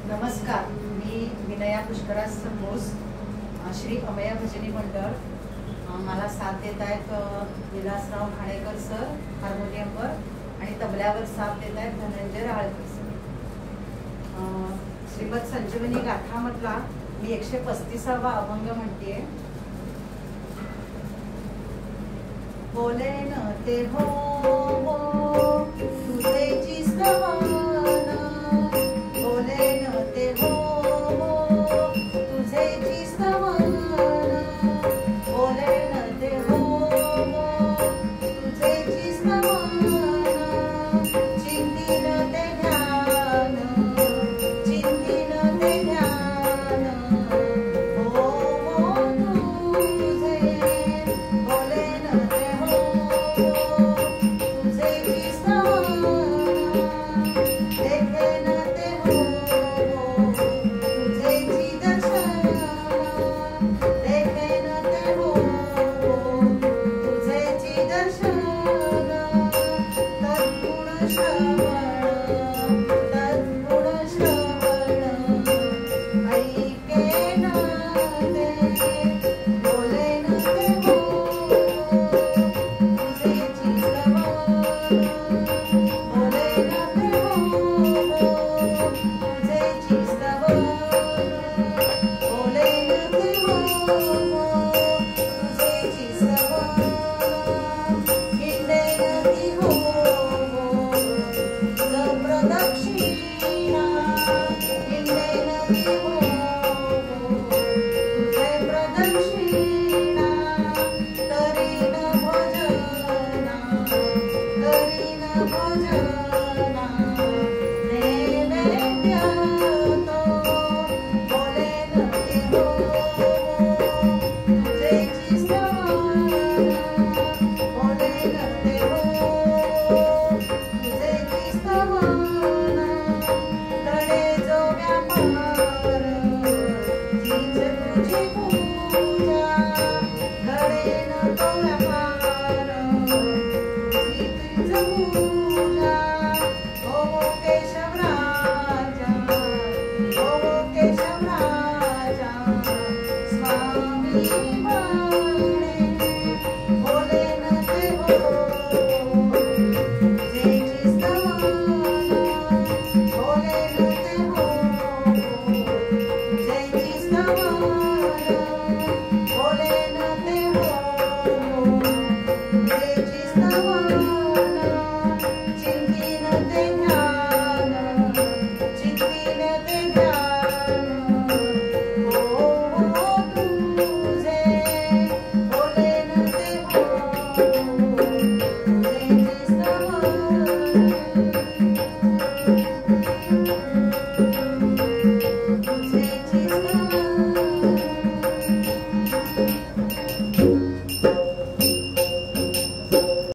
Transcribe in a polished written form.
नमस्कार, मी विनया पुष्कराज संबोस, श्री अमया भजनी मंडळ. मला साथ देत आहेत विलासराव घाणेकर सर हार्मोनियमवर आणि तबल्यावर साथ देत आहेत धनंजय राळकर सर. श्रीमद संजीवनी गाथामधला मी 135वा अभंग म्हणतेय. बोले न ते हो तुझेची स्तवन, बोले न ते हो तुझेची स्तवन, बोले न ते हो तुझेची स्तवन, चिंतीन ते ध्यान, चिंतीन ते ध्यान, हो तुझे, बोले न ते हो तुझेची स्तवन, देखे न ते हो तुझेची दर्शन, देखे न ते हो तुझेची दर्शन, तत्गुण